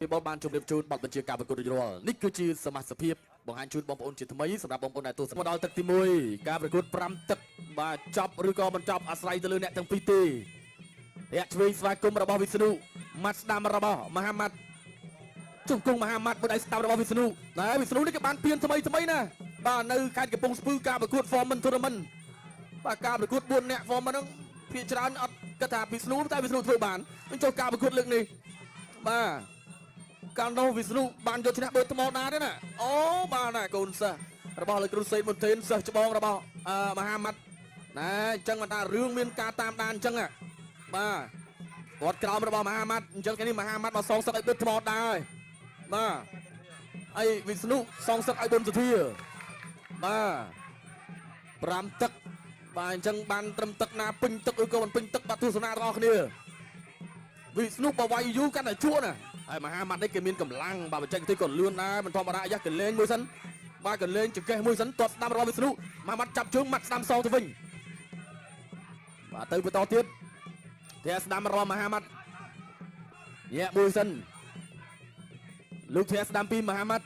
บอลบานชมเรียบจูนบอลบัญชีการประกวดโดยรวมนี่คือจีสมัครสเพียบบางฮันจูนบอลปนจิตทำไมสำหรับบอลปนในตัวสมดอลตึกติมวยการประกวดปรำตึกมาจับหรือก็มันจับอาศัยตะลือเนี่ยทั้งปีตีเรียกช่วยสวายกุมระบอบวิษณุมัสดามระบอบมหามัดจุกกุงมหามัดบนไอสตาร์ระบอบวิษณุนะวิษณุนี่ก็บานเปลี่ยนทำไมนะบ้านในการเก็บปงสปือการประกวดฟอร์มมันทัวร์มันบ้าการประกวดบุญเนี่ยฟอร์มมันต้องพิจารณาอัดกระถาวิษณุแต่วิษณุทัวร์บานมันโจการประกวดเรื่องนี้บ้าการโนวิษณุบานโยชนะเบิร์ตมอนาเนี่ยนะโอ้บ้าน่ะกุนซะระบอบเลยกรุเซมุนเทนซะจะบองระบอบมหามัดนะจังมันตาเรื่องเมียนการตามดานจังอ่ะมากดกราวระบอบมหามัดจังแค่นี้มหามัดมาสองสักไอ้เบิร์ตมอได้มาไอ้วิษณุสองสักไอ้บนสุดที่มาปรามตึกบานจังบานตรมตึกนาปิงตึกอุกมันปิงตึกปัตุสนาต่อគ្នាวิษณุปวัยยุกันแต่ชั่วน่ะไอ้มหามัดได้เกมีนกำลังบาดเจ็บที่ก่อนเลื่อนนะมันทอมระยักษ์กันเล่นมวยสันบากันเล่นจุดแก่มวยสันตดตามรอวิษณุมามัดจับช่วงมัดสามซองตัววิ่งบาตื่นไปต่อទៀតเทสดามรอมหามัดเนี่ยมวยสันลูกเทสดามปีมหามัด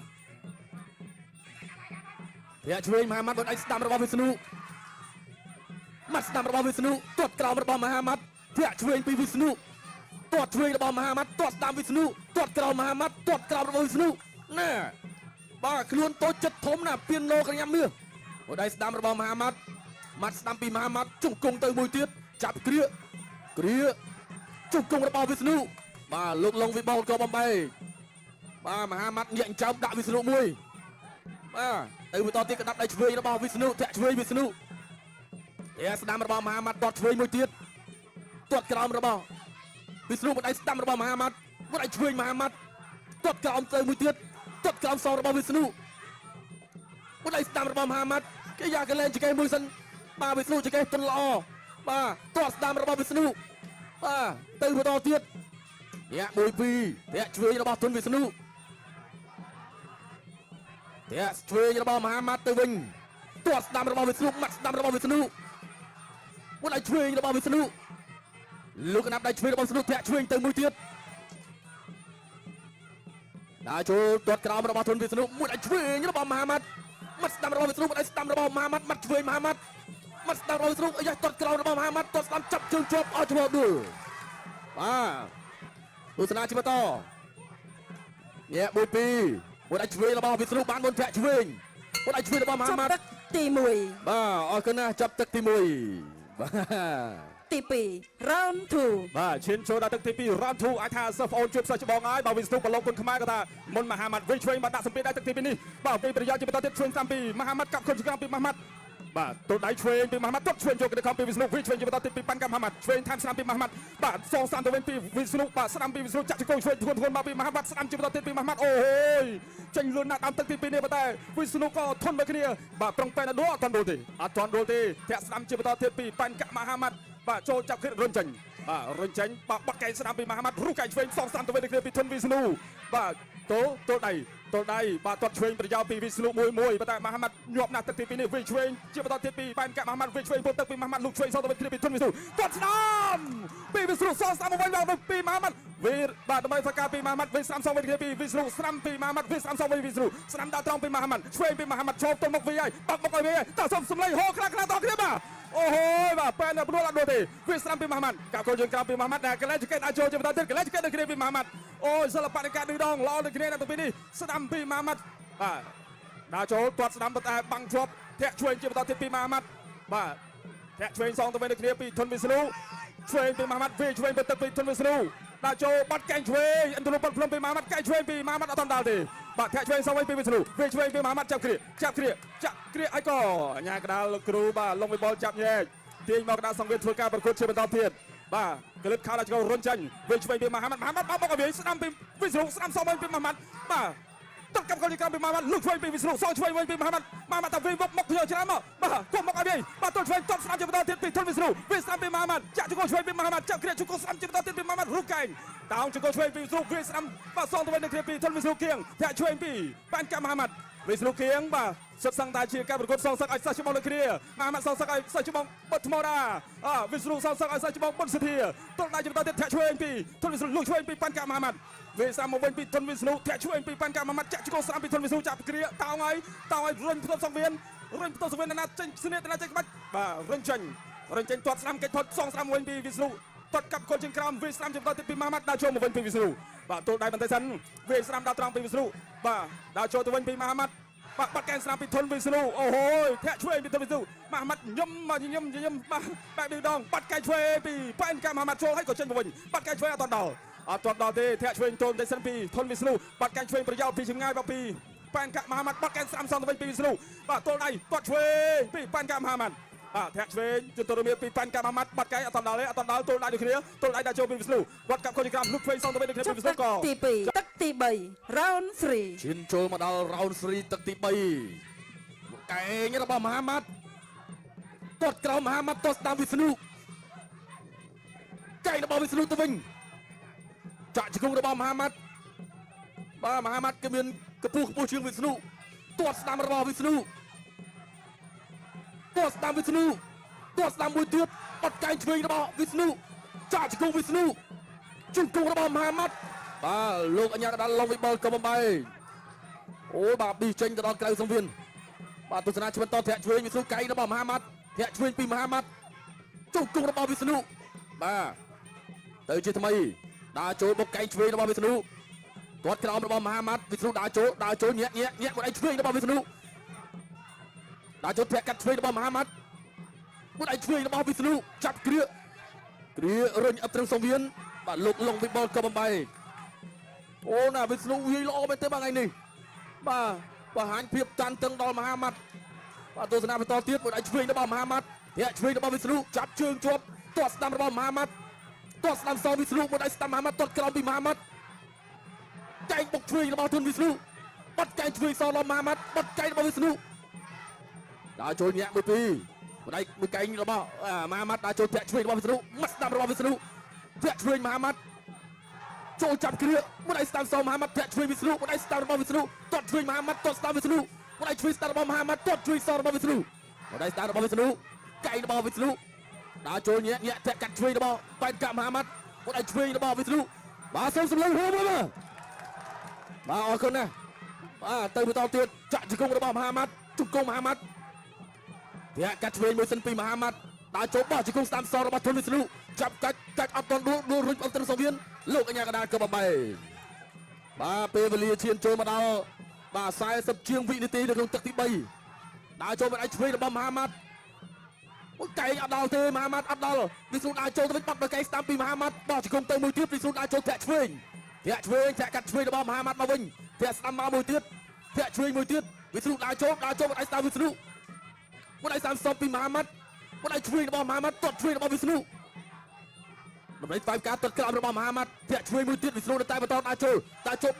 เทช่วยมหามัดบนไอ้สดามรอวิษณุมัดสดามรอวิษณุตดกราวรอมหามัดเทช่วยปีวิษณุตรวจช่วยระบอบมหามัดตรวจตามวิษณุตรวจกล่าวมหามัดตรวจกล่าวระบอบวิษณุน่ะบ้าขลุ่นโตจัดทมน่ะเปลี่ยนโลกันยามเมื่อวันใดสดามระบอบมหามัดมัดสดามปีมหามัดจุกกงเตยมวยเตี้ยจับเกลียจุกกงระบอบวิษณุบ้าลุกลงวิบอลก็บอมไปบ้ามหามัดยังจับด่าวิษณุมวยบ้าเตยไปต่อตีกระดับได้ช่วยระบอบวิษณุแทะช่วยวิษณุเอสดามระบอบมหามัดตรวจช่วยมวยเตี้ยตรวจกล่าวระบอบวิษณุบนไอสตัมระบอบมหามัดบนไอช่วยมหามัดตดกล่าวเตยมือเตี้ยตดกล่าวสองระบอบวิษณุบนไอสตัมระบอบมหามัดแกอยากกันเล่นจะแกมือสันมาวิษณุจะแกตนละอมาตดสตัมระบอบวิษณุมาเตยมือต่อเตี้ยเนี่ยมวยปีเนี่ยช่วยระบอบทุนวิษณุเนี่ยช่วยระบอบมหามัดเตยวิ่งตดสตัมระบอบวิษณุมัดสตัมระบอบวิษณุบนไอช่วยระบอบวิษณุลูกนับได้ช่วยระบอบสนุกแทะช่วยเติมมือเตี้ยได้โชว์ตรวจกราวระบอบทุนวิษณุมุดไอช่วยระบอบมหามัดมัดสตัมระบอบวิษณุไอสตัมระบอบมหามัดมัดช่วยมหามัดมัดสตัมระบอบวิษณุไอ้ยักษ์ตรวจกราวระบอบมหามัดตรวจสตัมจับเชิงจบเอาจมูกดูมาดูสนาชิบะต่อเนี่ยบุยปีมุดไอช่วยระบอบวิษณุบ้านบนแทะช่วยมุดไอช่วยระบอบมหามัดตีมวยบ้าอ๋อกันนะจับตึกตีมวยบ้าตีปีร้อนถูมาชินโชดาตึกทีปีร้านทูอาคาเซฟโอนจุดสัจบองไอ้บ่าววิษณุบอลลงคนขมายก็ตามนมหามัดวิช่วยมาดักสมปีได้ตึกทีปีนี้บ่าวปีปริยาจิปตาเต็ดช่วย3 ปีมหามัดกับคนชิกาปีมหามัดบ่าตัวไหนช่วยปีมหามัดตัวช่วยโจกันในคำปีวิษณุวิช่วยจิปตาเต็ดปีปันกับมหามัดช่วยทำ3 ปีมหามัดบ่า2-3ตัวเป็นปีวิษณุบ่า3 ปีวิษณุจักรโกช่วยทวนมาปีมหามัด3 จิปตาเต็ดปีมหามัดโอ้ยจังลุนนัดตามตึกทีปีนี้มาแต่วิษณุก็ทนมาขี้บ่าตรงไปนะด้วยตอนโดตีตอนโดตีแค่3 จิปตาเต็ดปีปันกับมหามัดบ่าโจจับขึ้นรุนจังรุนจังบ่าบักไก่สนามปีมหามัดรู้ไก่ช่วย2-3ตัวเป็นปีทนวิษณุบ่าตัวใดบ่าตัวช่วยประยาวปีวิษณุมวยแต่มหามัดยอบหน้าตึกปีนี้วิช่วยเจียบต่อเทียปีปันกับมหามัดวิช่วยบนตึกปีมหามัดลูกช่วย2ตัวเป็นปีทนวิษณุตัวสนามปีวิษณุ2-3เอาไว้วางปีมหามัดวิบ่าทำไมสกาปีมหามัดวิ3-2เป็นปีวิษณุสนามปีมหามัดวิ3-2เป็นวิษณุสนามดาวตรองปีมหามัดช่วยปีมหามัดโชว์ต้นมกวิไอปักมกวิไอต่อสมสมเลยโหคลาต่อขึ้นมาโอ้โหบ่าเป็นแบบรัวหลักโดดวิสรามปีมหามัดกับคนยังกลางปีมหามัดนะกันแล้วจะเกิดอาโจจะมาตัดกันแล้วจะเกิดในคดีปีมหามัดโอ้ยสลับปานการดึงดองรอในคดีในตัวปีนี้สนามปีมหามัดดาโจตรวจสนามแต่บังชบแทะช่วยจะมาตัดปีมหามัดแทะช่วย2ตัวเป็นในคดีปีทนวิษณุช่วยปีมหามัดวิช่วยเป็นตัวปีทนวิษณุดาโจบัดแกงช่วยอันตุลปัดพลมปีมหามัดแกงช่วยปีมหามัดเอาตอนดาวดีบัดแทะช่วย2ปีวิษณุวิช่วยปีมหามัดจับเครียไอ้ก็ยากระดาลครูบ่าลงไปบอลจับแย่ทีมมอกระดาสังเวียนทัวร์การประกวดเชื่อเป็นตอนเทียนบ่ากระลึกข่าวราชการรุนจันวิช่วยปีมหามัดบ้าบอกกับวิสนามปีวิษณุสนาม2ปีมหามัดบ้าตัดกับคนที่กลางปีมหามัดลูกช่วยปีวิษณุ2ช่วยปีมหามัดแต่วิมกเพียวชนะบ้ากมกกับวิบ้าต้นช่วยต้นสนามเชื่อเป็นตอนเทียนปีทนวิษณุวิสนามปีมหามัดจะจุกช่วยปีมหามัดจะเครียดจุกสนามเชื่อเป็นตอนเทียนปีมหามัดรู้กันดาวจุกช่วยปีวิษณุวิสนามบ้า2ตัวเป็นในเครียดปีทนวิษณุเกียงแทะช่วยปีปันกับมหามัดวิษณุเกียงบ่าสุดสังตาเชียร์การประกวด2 สักไอ้สัชมองเลยเคลียร์มหามัด2 สักไอ้สัชมองบดธรรมดาวิษณุ2 สักไอ้สัชมองบนเสถียรต้นนายจะเป็นตาเด็ดแทะช่วยปีทนวิษณุลูกช่วยปีปันกับมหามัด វាស្រាមមកវិញពីធុនវិស្ណុធាក់ជួយពីប៉ាន់កាម៉ាម៉ាត់ចាក់ជង្គង់ស្រាមពីធុនវិស្ណុចាប់គ្រាតោងហើយរុញផ្ទប់សង្វៀនណាចេញស្នៀតណាចេញក្បាច់បាទរុញចេញទាត់ស្រាមកិច្ចផុតសងស្រាមវិញពីវិស្ណុទាត់កាប់កូនជើងក្រោមវាស្រាមចំដល់ទីពីម៉ាម៉ាត់ដើរចូលមកវិញពីវិស្ណុបាទទល់ដៃបន្តិចសិនវាស្រាមដើរត្រង់ពីវិស្ណុបាទដើរចូលទៅវិញពីម៉ាម៉ាត់បាទបាត់កែនស្រាមពីធុនវិស្ណុអូហូយធាក់ជួយពីធុនវិស្ណុម៉ាម៉ាត់ញឹមបាទបែបឌឺដងបាត់កែជួយពីប៉ែនកាម៉ាម៉ាត់ចូលហើយក៏ចេញមកវិញបាត់កែជួយអត់ដល់ទេធាក់ជួយទល់បន្តិចសិនពីធុនវិស្ណុបាត់កែនជួយប្រយោជន៍ពីចម្ងាយមកពីប៉ែនកាម៉ាម៉ាត់បាត់កែនស្រាមសងទៅវិញពីវិស្ណុបាទទល់ដៃទាត់ជួយពីប៉ែនកាម៉ាម៉ាត់បាទធាក់ឆ្វេងជន់ទៅរមៀលពីប៉ាន់កាម៉ាម៉ាត់បាត់កែអត់ដល់ទេទល់ដៃដូចគ្នាទល់ដៃដាក់ចូលពីវិស្ណុវត្តកាប់ខុសជាក្រោមលុកឆ្វេងសងទៅវិញដូចគ្នាពីវិស្ណុក៏ទី2ទឹកទី3 round 3 ឈានចូលមកដល់ round 3 ទឹកទី3កែងរបស់មហាម៉ាត់ទាត់ក្រោមមហាម៉ាត់ទាត់ស្ដាំវិស្ណុកែងរបស់វិស្ណុទៅវិញចាក់ជង្គង់របស់មហាម៉ាត់បាទមហាម៉ាត់គឺមានកម្ពស់ជាងវិស្ណុទាត់ស្ដាំរបស់វិស្ណុទាត់ស្ដាំវិស្ណុទាត់ស្ដាំមួយទៀតបាត់កែងឆ្វេងរបស់វិស្ណុចាក់ជង្គង់វិស្ណុជង្គង់របស់មហាម៉ាត់បាទលោកអញ្ញាកដាលឡុងវិបុលក៏បំបីអូបាទប៊ីចេញទៅដល់ក្រៅសង្វៀនបាទទស្សនាឆ្វិនតធាក់ឆ្វេងវិស្ណុកែងរបស់មហាម៉ាត់ធាក់ឆ្វេងពីមហាម៉ាត់ជង្គង់របស់វិស្ណុបាទទៅជាថ្មីដើរចូលបុកកែងឆ្វេងរបស់វិស្ណុទាត់ក្រោមរបស់មហាម៉ាត់វិស្ណុដើរចូលញាក់មួយដៃឆ្វេងរបស់វិស្ណុដើរចូលធាក់កាត់ឆ្វេងរបស់មហាម៉ាត់មួយដៃឆ្វេងរបស់វិស្ណុចាប់គ្រារុញអឹបត្រឹងសង្វៀនបាទលោកឡុងវិបុលក៏បំបីអូណាវិស្ណុវាយល្អមែនទេបាទថ្ងៃនេះបាទបង្ហាញភាពតានតឹងដល់មហាម៉ាត់បាទទស្សនាបន្តទៀតមួយដៃឆ្វេងរបស់មហាម៉ាត់ធាក់ឆ្វេងរបស់វិស្ណុចាប់ជើងជាប់ទាត់ស្ដាំរបស់មហាម៉ាត់ទាត់ស្ដាំសងវិស្ណុមួយដៃស្ដាំមហាម៉ាត់ទាត់ក្រោមពីមហាម៉ាត់កែងបុកឆ្វេងរបស់ធុនវិស្ណុបាត់កែងឆ្វេងសងរបស់មហាម៉ាត់បាត់កែងរបស់វិស្ណុដើរចូលញាក់មួយពីមួយដៃមួយកែងរបស់មហាម៉ាត់ដើរចូលធាក់ឆ្វេងរបស់វិស្ណុមាត់ស្ដាំរបស់វិស្ណុធាក់ឆ្វេងមហាម៉ាត់ចូលចាប់គ្រាមួយដៃស្ដាំសងមហាម៉ាត់ធាក់ឆ្វេងវិស្ណុមួយដៃស្ដាំរបស់វិស្ណុទាត់ឆ្វេងមហាម៉ាត់ទាត់ស្ដាំវិស្ណុមួយដៃឆ្វេងស្ដាំរបស់មហាម៉ាត់ទាត់ឆ្វេងសងរបស់វិស្ណុមួយដៃស្ដាំរបស់វិស្ណុកែងរបស់វិស្ណុដើរចូលញាក់ធាក់កាត់ឆ្វេងរបស់ប៉ែនកាមហាម៉ាត់មួយដៃឆ្វេងរបស់វិស្ណុបាទសូមសម្លេងហូមមកបាទអរគុណណាស់បាទទៅបន្តទៀតចាក់ជង្គង់របស់មហាម៉ាត់ជង្គង់មហាម៉ាត់ធាក់កាត់ឆ្វេងមួយសិនពីមហាម៉ាត់ដើរចូលបោះជង្គង់ស្ដាំសងរបស់ធុនវិស្ណុចាប់កាច់អត់តន់ដួលរុញអត់ត្រឹមសង្វៀនលោកអញ្ញាកដាលក៏បបែបាទពេលវេលាឈានចូលមកដល់បាទ40ជាងវិនាទីនៅក្នុងទឹកទី3ដើរចូលមកដៃឆ្វេងរបស់មហាម៉ាត់អូកែងអត់ដល់ទេមហាម៉ាត់អត់ដល់វិស្ណុដើរចូលទៅវិញបាត់ដល់កែងស្ដាំពីមហាម៉ាត់បោះជង្គង់ទៅមួយទៀតវិស្ណុដើរចូលធាក់ឆ្វេងធាក់កាត់ឆ្វេងរបស់មហាម៉ាត់មកវិញធាក់ស្ដាំមកមួយទៀតធាក់ឆ្វេងមួយទៀតវិស្ណុដើរចូលមកដៃស្ដាំវិស្ណុមួយដៃ30ពីមហាម៉ាត់មួយដៃឆ្វេងរបស់មហាម៉ាត់ទាត់ឆ្វេងរបស់វិស្ណុដើម្បីស្វែងការទាត់ក្រោមរបស់មហាម៉ាត់ធាក់ឆ្វេងមួយទៀតវិស្ណុនៅតែបន្តដើរចូ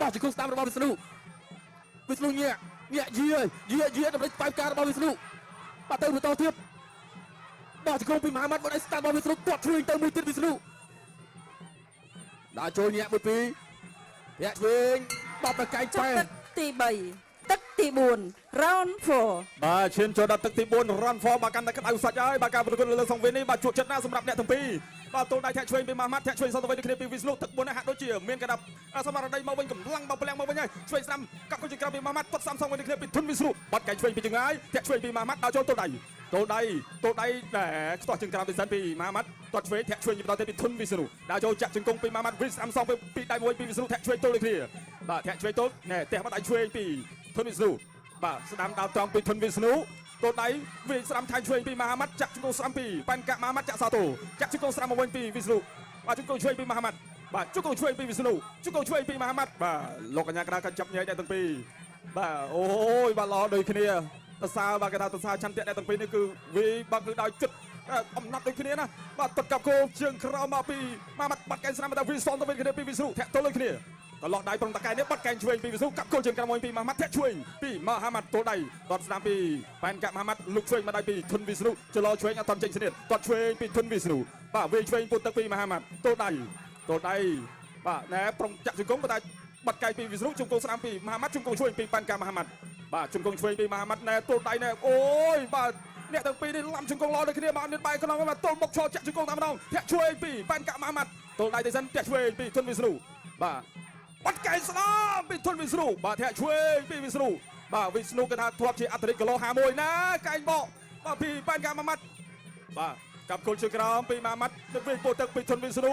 លបោះជង្គង់ស្ដាំរបស់វិស្ណុញាក់យាដើម្បីស្វែងការរបស់វិស្ណុបាទទៅបន្តទៀតបោះជង្គង់ពីមហាម៉ាត់មួយដៃស្ដាំរបស់វិស្ណុទាត់ឆ្វេងទៅមួយទៀតវិស្ណុដើរចូលញាក់មួយពីធាក់ឆ្វេងបោះប្រកែកប៉ែនទី3ទឹកទី4 round 4បាទឈានចូលដល់ទឹកទី4 round 4បាទកាន់តែក្តៅសាច់ហើយបាទការប្រកួតលើសង្វៀននេះបាទជួបចិត្តណាស់សម្រាប់អ្នកទាំងពីរបាទទល់ដៃធាក់ឆ្វេងពីមហាម៉ាត់ធាក់ឆ្វេងសងទៅវិញគ្នាពីវិស្ណុទឹក4នេះហាក់ដូចជាមានកាប់សមរដីមកវិញកម្លាំងបោកប្រលាំងមកវិញហើយឆ្វេងស្ដាំកាប់កូនជាក្រោមពីមហាម៉ាត់ទាត់ស្ដាំសងវិញគ្នាពីធុនវិស្ណុបាត់កែងឆ្វេងពីចង្អាយធាក់ឆ្វេងពីមហាម៉ាត់ដល់ចូលទល់ដៃដែលខ្ទាស់ជើងក្រោមពីសិនពីមហាម៉ាត់ទាត់ឆ្វេងធាក់ឆ្វេងបន្តទៅពីធុនវិស្ណុដល់ចូលចាក់ជង្គង់ពីមហាម៉ាត់វិស្ដាំសងពីដៃមួយពីវិស្ណុធាក់ឆ្វេងទល់ដូចគ្នាបាទធាក់ឆ្វេងទល់ណែទះមកដៃឆ្វេងពីធុនវិស្ណុបាទស្ដាំដល់ត្រង់ពីធុនវិស្ណុទល់ដៃវាស្ដាំថែមឆ្វេងពីមហាម៉ាត់ចាក់ជង្គង់ស្ដាំពីប៉ែនកាមហាម៉ាត់ចាក់សាទោចាក់ជង្គង់ស្ដាំមកវិញពីវិស្ណុបាទជង្គង់ឆ្វេងពីមហាម៉ាត់បាទជង្គង់ឆ្វេងពីវិស្ណុជង្គង់ឆ្វេងពីមហាម៉ាត់បាទលោកកញ្ញាក្រាក៏ចាប់ញែកដែរទាំងពីរបាទអូយបាទល្អដូចគ្នាតសាបាទគេថាតសាឆន្ទៈដែរទាំងពីរនេះគឺវាបាទគឺដោយចិត្តអំណត់ដូចគ្នាណាបាទទឹកកាប់គោជើងក្រោមមកពីមហាម៉ាត់បាត់កែងស្ដាំមកដល់វិសនទៅវិញគ្នាពីវិស្ណុធាក់ទល់ដូចគ្នាតឡោះដៃប្រងតកែនេះបាត់កែងឆ្វេងពីវិស្ណុកាប់គោលជើងក្រោមមួយពីមហាម៉ាត់ធាក់ឆ្វេងពីមហាម៉ាត់ទល់ដៃដត់ស្ដាំពីប៉ែនកាមហាម៉ាត់លុកឆ្វេងមកដៃពីធុនវិស្ណុចលោឆ្វេងអត់តាន់ចេញស្នៀតដត់ឆ្វេងពីធុនវិស្ណុបាទវាឆ្វេងពុតទឹកពីមហាម៉ាត់ទល់ដៃបាទណែប្រងចាក់ជង្គង់តែបាត់កែងពីវិស្ណុជង្គង់ស្ដាំពីមហាម៉ាត់ជង្គង់ឆ្វេងពីប៉ែនកាមហាម៉ាត់បាទជង្គង់ឆ្វេងពីមហាម៉ាត់ណែទល់ដៃណែអូយបាទអ្នកទាំងពីរនេះឡាំជង្គង់ល្អដូចគ្នាបាទមានបែកក្នុងបាទទល់មុខឈរចាក់ជង្គង់តែម្ដងធាក់ឆ្វេងពីប៉ែនកាមហាម៉ាត់ទល់ដៃទៅសិនធាក់ឆ្វេងពីធុនវិស្ណុបាទ បាត់កែស្នាមពីធនវិស្ណុបាទធាក់ឆ្វេងពីវិស្ណុបាទវិស្ណុគេថាធ្លាប់ជាអត្តរិទ្ធគីឡូ51ណាកែងបកបាទពីប៉ែនកាម៉ាម៉ាត់បាទកាប់គល់ជើងក្រោមពីម៉ាម៉ាត់ទៅវិញពោទឹកពីធនវិស្ណុ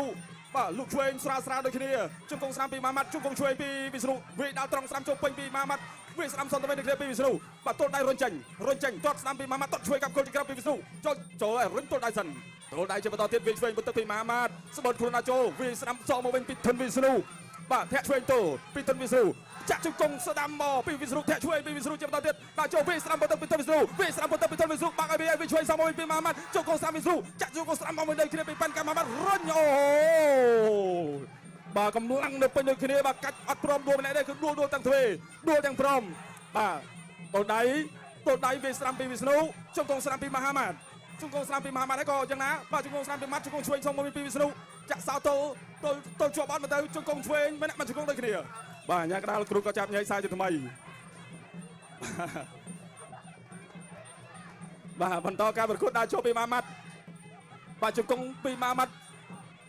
បាទលោកឆ្វេងស្រាលដូចគ្នាជង្គង់ស្រាំពីម៉ាម៉ាត់ជង្គង់ឆ្វេងពីវិស្ណុវាដល់ត្រង់ស្រាំចូលពេញពីម៉ាម៉ាត់វាស្រាំសន្តិវិនគ្នាពីវិស្ណុបាទទល់ដៃរុញចេញទាត់ស្ដាំពីម៉ាម៉ាត់ទាត់ឆ្វេងកាប់គល់ជើងក្រោមពីវិស្ណុចូលឲ្យរុញទល់ដៃសិនទល់ដៃជាបន្តទៀតវាឆ្វេងពោទឹកពីម៉ាម៉ាត់ស្បត់ខ្លួនណាចូលវាស្ដាំសងមកវិញពីធនវិស្ណុបាទធាក់ឆ្វេងទល់ពីធនវិស្ណុចាក់ជង្គង់ស្ដាំមកពីវិស្ណុធាក់ឆ្វេងពីវិស្ណុជាបន្តទៀតបាទចូលវាស្ដាំពោទឹកពីធនវិស្ណុវាស្ដាំពោទឹកពីធនវិស្ណុបាក់ឲ្យវាឆ្វេងសងមកវិញពីម៉ាម៉ាត់ជង្គង់ស្ដាំវិស្ណុចាក់ជង្គង់ស្ដាំមកវិញគ្នាពីប៉ាន់កាម៉ាម៉ាត់រុញអូបាទកម្លាំងនៅពេញដូចគ្នាបាទកាច់អត់ព្រមដួលម្នាក់ទេគឺដួលទាំងទ្វេដួលទាំងព្រមបាទទល់ដៃវាស្ដាំពីវិស្ណុជង្គង់ស្ដាំពីមហាម៉ាត់ជង្គង់ស្ដាំពីមហាម៉ាត់ហើយក៏យ៉ាងណាបាទជង្គង់ស្ដាំពីម៉ាត់ជង្គង់ឆ្វេងសងមកវិញពីវិស្ណុចាក់សោទល់ជាប់អត់មកទៅជង្គង់ឆ្វេងម្នាក់មកជង្គង់ដូចគ្នាបាទញ៉ាកដាលគ្រូក៏ចាប់ញ៉ៃសាជាថ្មីបាទបន្តការប្រកួតដើរចូលពីម៉ាម៉ាត់បាទជង្គង់ពីម៉ាម៉ាត់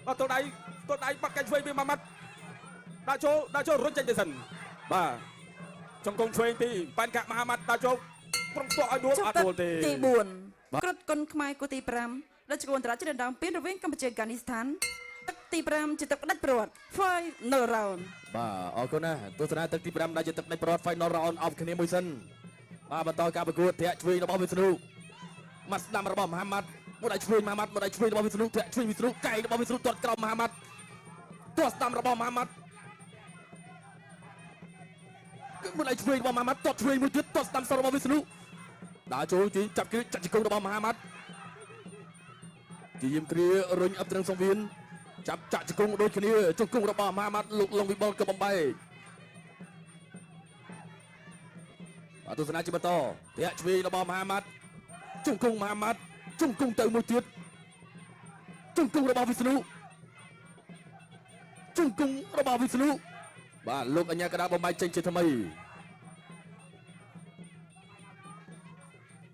បាទទល់ដៃបាត់កាច់ឆ្វេងពីម៉ាម៉ាត់ដើរចូលរុញចេញទៅសិនបាទជង្គង់ឆ្វេងពីប៉ែនកាមហាម៉ាត់ដើរចូលប្រំទក់ឲ្យដួលអត់ដួលទេទី4 ក្រឹតគុណខ្មែរគូទី5ដែលជាអន្តរជាតិដងពីរវាងកម្ពុជាអាហ្គានីស្ថានទឹកទី5ជាទឹកផ្ដាច់ព្រាត់ Final Round បាទអរគុណណាទស្សនាទឹកទី5ដែលជាទឹកផ្ដាច់ព្រាត់ Final Round អបគ្នាមួយសិនបាទបន្តការប្រកួតធាក់ឆ្វេងរបស់វិស្ណុមកស្ដាំរបស់មហាម៉ាត់មកដៃឆ្វេងមហាម៉ាត់មកដៃឆ្វេងរបស់វិស្ណុធាក់ឆ្វេងវិស្ណុកែងរបស់វិស្ណុទាត់ក្រោមមហាម៉ាត់ទាត់ស្ដាំរបស់មហាម៉ាត់មកដៃឆ្វេងរបស់មហាម៉ាត់ទាត់ឆ្វេងមួយទៀតទាត់ស្ដាំសរបស់វិស្ណុដើរចូលទីចាប់គ្រាចាក់ជង្គង់របស់មហាម៉ាត់ជាយាមគ្រារុញអឹបត្រឹងសង្វៀនចាប់ចាក់ជង្គង់ដូចគ្នាជង្គង់របស់មហាម៉ាត់លោកលងវិបុលក៏បំបែកបាទទស្សនាជាបន្តធាក់ឆ្វេងរបស់មហាម៉ាត់ជង្គង់មហាម៉ាត់ជង្គង់ទៅមួយទៀតជង្គង់របស់វិស្ណុជង្គង់របស់វិស្ណុបាទលោកអញ្ញាកដាបំបែកចេញជាថ្មី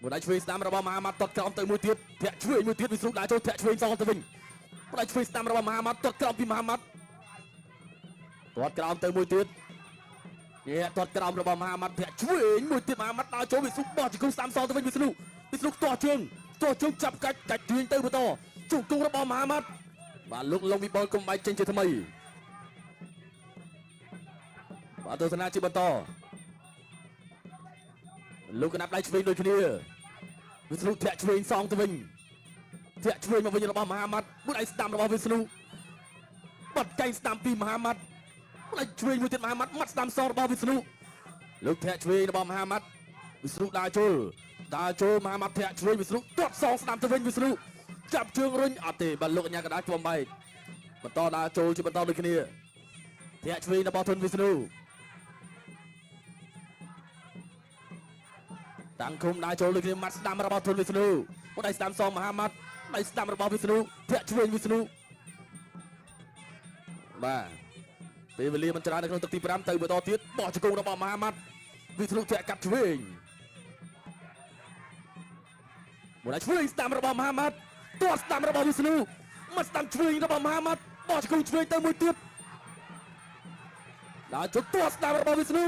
មួយដៃឆ្វេងស្ដាំរបស់មហាម៉ាត់ទាត់ក្រោមទៅមួយទៀតធាក់ឆ្វេងមួយទៀតវិស្ណុដើរចូលធាក់ឆ្វេងសងទៅវិញមួយដៃឆ្វេងស្ដាំរបស់មហាម៉ាត់ទាត់ក្រោមពីមហាម៉ាត់ទាត់ក្រោមទៅមួយទៀតទាត់ក្រោមរបស់មហាម៉ាត់ធាក់ឆ្វេងមួយទៀតមហាម៉ាត់ដើរចូលវិស្ណុបោះជង្គង់ស្ដាំសងទៅវិញវិស្ណុទាស់ជើងចាប់កាច់ទាញទៅបន្តជង្គង់របស់មហាម៉ាត់បាទលោកលងវិបុលកុំបែកចេញជាថ្មីបាទទស្សនាជាបន្តលោកកណាប់ដៃឆ្វេងដូចគ្នាវិស្ណុធាក់ឆ្វេងសងទៅវិញធាក់ឆ្វេងមកវិញរបស់មហាម៉ាត់មួយដៃស្ដាំរបស់វិស្ណុបាត់កែងស្ដាំពីមហាម៉ាត់មួយដៃឆ្វេងមួយទៀតមហាម៉ាត់ម៉ាត់ស្ដាំសងរបស់វិស្ណុលោកធាក់ឆ្វេងរបស់មហាម៉ាត់វិស្ណុដើរចូលមហាម៉ាត់ធាក់ឆ្វេងវិស្ណុទាត់សងស្ដាំទៅវិញវិស្ណុចាប់ជើងរុញអត់ទេបាទលោកអញ្ញាកដាជាំបែកបន្តដើរចូលជាបន្តដូចគ្នាធាក់ឆ្វេងរបស់ធនវិស្ណុតាំងគុំដើរចូលដូចគ្នាម៉ាត់ស្ដាំរបស់ធនវិស្ណុមួយដៃស្ដាំសងមហាម៉ាត់ដៃស្ដាំរបស់វិស្ណុធាក់ឆ្វេងវិស្ណុបាទពេលវេលាមិនច្រើននៅក្នុងទឹកទី5ទៅបន្តទៀតបោះជង្គង់របស់មហាម៉ាត់វិស្ណុធាក់កាត់ឆ្វេងមួយដៃឆ្វេងស្ដាំរបស់មហាម៉ាត់ទាត់ស្ដាំរបស់វិស្ណុមកស្ដាំឆ្វេងរបស់មហាម៉ាត់បោះជង្គង់ឆ្វេងទៅមួយទៀតដើរចូលទាត់ស្ដាំរបស់វិស្ណុ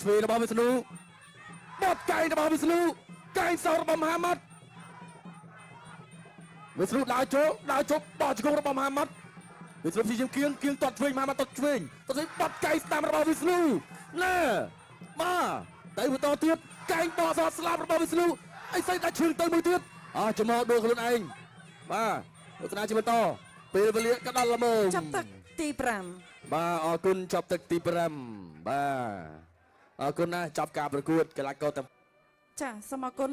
ឆ្វេងរបស់វិស្ណុបត់កែងរបស់វិស្ណុកែងសងរបស់មហាម៉ាត់វិស្ណុដើរចូលបោះជង្គង់របស់មហាម៉ាត់វិស្ណុព្យាយាមគៀងទាត់ឆ្វេងមហាម៉ាត់ទាត់ឆ្វេងបត់កែងស្ដាំរបស់វិស្ណុណាបាទទៅបន្តទៀតកែងបោះសស្លាប់របស់វិស្ណុអីស្អីដាក់ឈើទៅមួយទៀតចំមកដួលខ្លួនឯងបាទទស្សនាជាបន្តពេលវេលាក៏ដល់ល្មមចាប់ទឹកទី5បាទអរគុណចាប់ទឹកទី5បាទអរគុណណាស់ចាប់ការប្រកួតកីឡាករទាំងចាសូមអរគុណ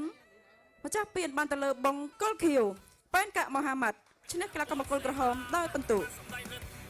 ម្ចាស់ពានបានទៅលើបង្គោលខៀវប៉ែនកាមហាម៉ាត់ឈ្នះកីឡាករបង្គោលក្រហមដោយពិន្ទុ